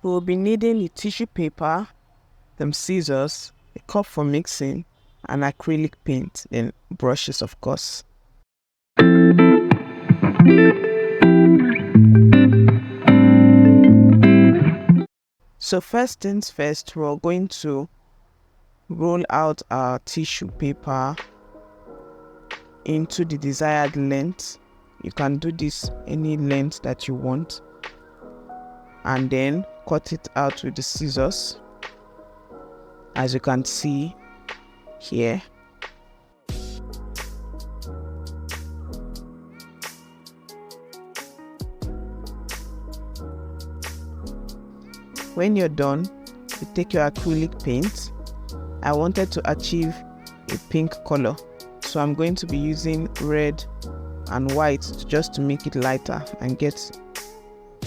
We'll be needing the tissue paper, some scissors, a cup for mixing, and acrylic paint, then brushes of course. So first things first, we're going to roll out our tissue paper into the desired length. You can do this any length that you want, and then cut it out with the scissors, as you can see here. When you're done, you take your acrylic paint. I wanted to achieve a pink color, so I'm going to be using red and white just to make it lighter and get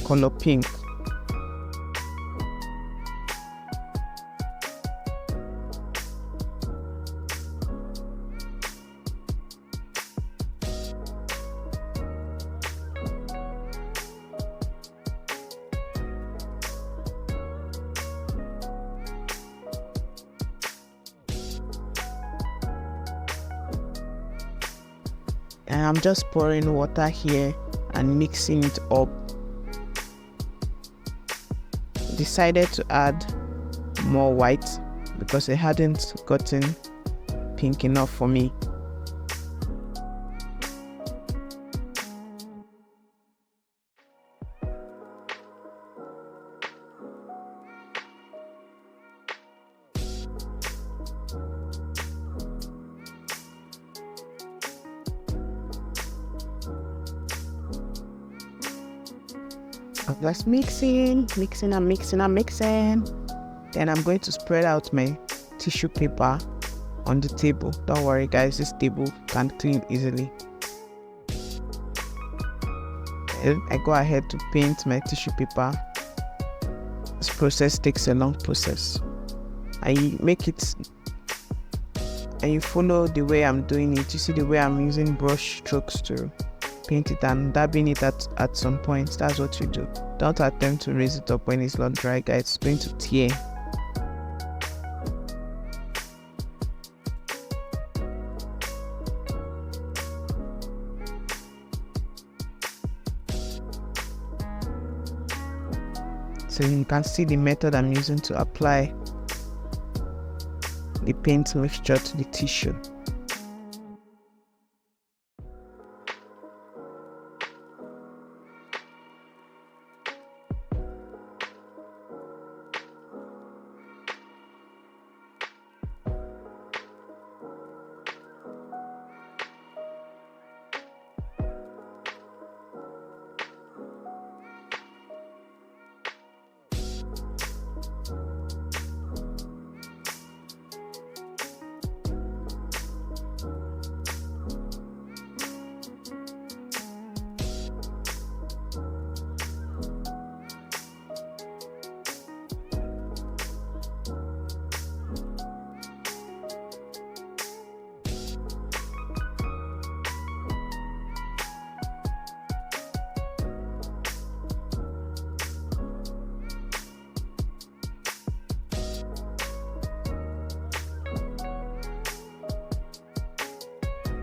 color pink. And I'm just pouring water here and mixing it up. Decided to add more white because it hadn't gotten pink enough for me. Just mixing. Then I'm going to spread out my tissue paper on the table. Don't worry guys, this table can clean easily. I go ahead to paint my tissue paper. This process takes a long process. I make it and you follow the way I'm doing it. You see the way I'm using brush strokes to paint it and dabbing it at some point. That's what you do. Don't attempt to raise it up when it's not dry guys, it's going to tear. So you can see the method I'm using to apply the paint mixture to the tissue.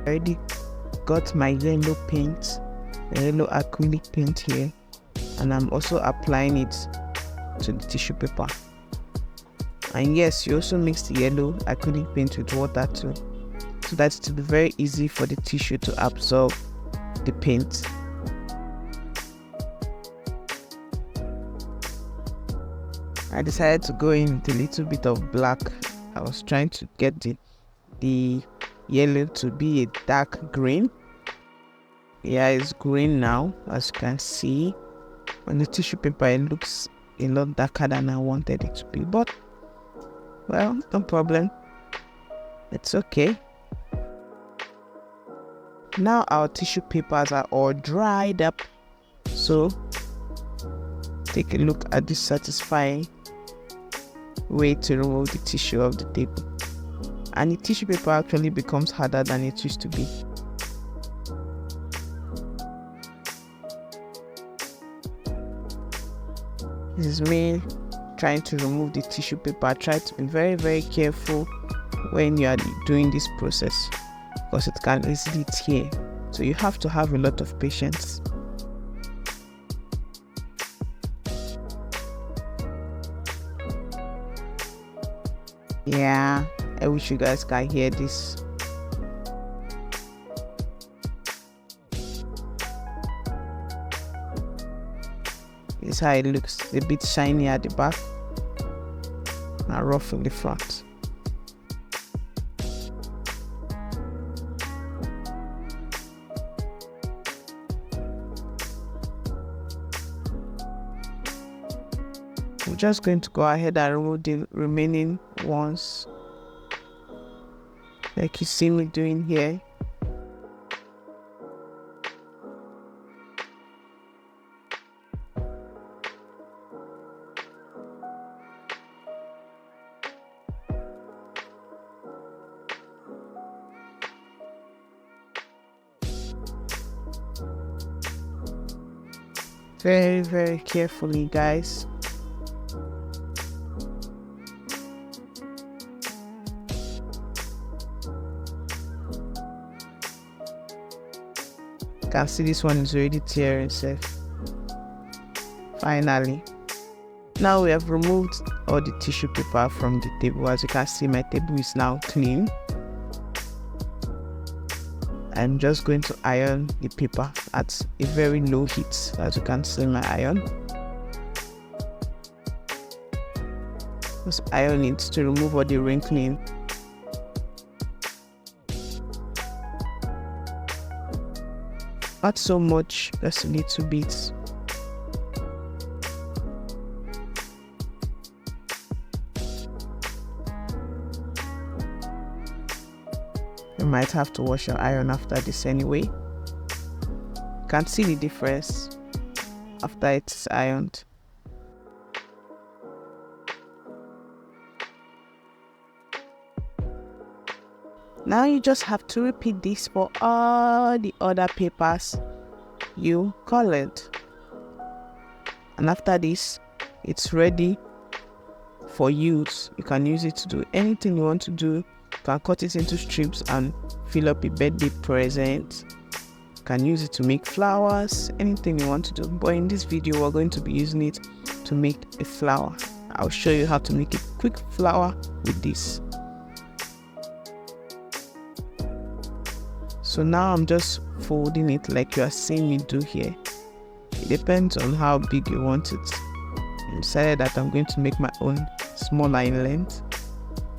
Already got my yellow paint, the yellow acrylic paint here, and I'm also applying it to the tissue paper. And yes, you also mix the yellow acrylic paint with water too, so that it will be very easy for the tissue to absorb the paint. I decided to go in with a little bit of black. I was trying to get the yellow to be a dark green. Yeah, it's green now, as you can see. On the tissue paper it looks a lot darker than I wanted it to be, but well, no problem, it's okay. Now our tissue papers are all dried up, so take a look at this satisfying way to remove the tissue of the table. And the tissue paper actually becomes harder than it used to be. This is me trying to remove the tissue paper, try to be very, very careful when you are doing this process because it can easily tear. So you have to have a lot of patience. Yeah, I wish you guys can hear this. This is how it looks. A bit shiny at the back and rough in the front. I'm just going to go ahead and remove the remaining ones like you see me doing here. Very, very carefully, guys. You can see this one is already tearing itself. Finally. Now we have removed all the tissue paper from the table. As you can see, my table is now clean. I'm just going to iron the paper at a very low heat, as you can see my iron. Just iron it to remove all the wrinkling. Not so much, just a little bit. You might have to wash your iron after this anyway. You can see the difference after it's ironed. Now you just have to repeat this for all the other papers you colored. And after this, it's ready for use. You can use it to do anything you want to do. You can cut it into strips and fill up a birthday present. You can use it to make flowers, anything you want to do. But in this video, we're going to be using it to make a flower. I'll show you how to make a quick flower with this. So now I'm just folding it like you are seeing me do here. It depends on how big you want it. I decided that I'm going to make my own smaller in length.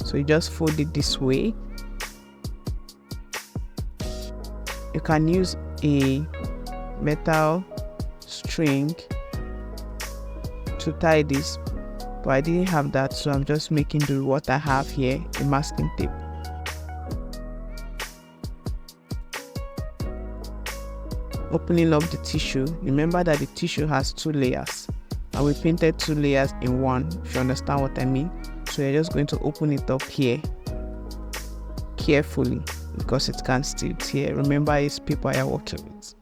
So you just fold it this way. You can use a metal string to tie this, but I didn't have that, so I'm just making do what I have here, a masking tape. Opening up the tissue, remember that the tissue has 2 layers and we painted 2 layers in one, if you understand what I mean. So you're just going to open it up here carefully because it can still tear. Remember, it's paper you're working with.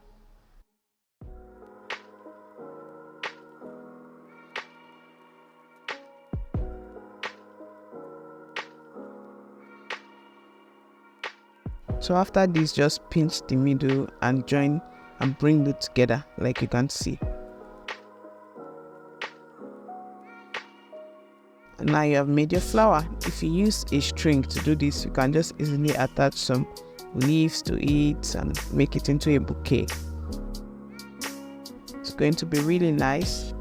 So after this, just pinch the middle and join and bring it together like you can see. And now you have made your flower. If you use a string to do this, you can just easily attach some leaves to it and make it into a bouquet. It's going to be really nice.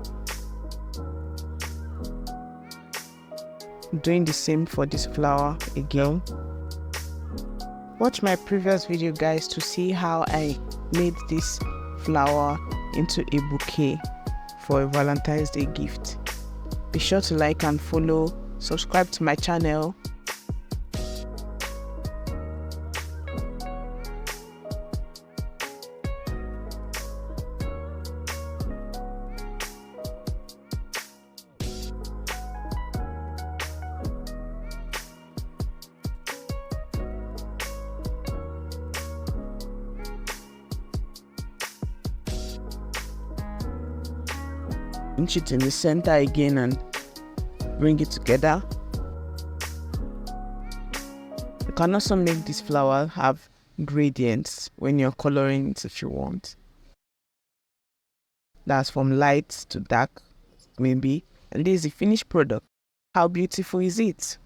Doing the same for this flower again. Watch my previous video, guys, to see how I made this flower into a bouquet for a Valentine's Day gift. Be sure to like and follow, subscribe to my channel. Pinch it in the center again and bring it together. You can also make this flower have gradients when you're coloring it if you want. That's from light to dark, maybe. And this is the finished product. How beautiful is it?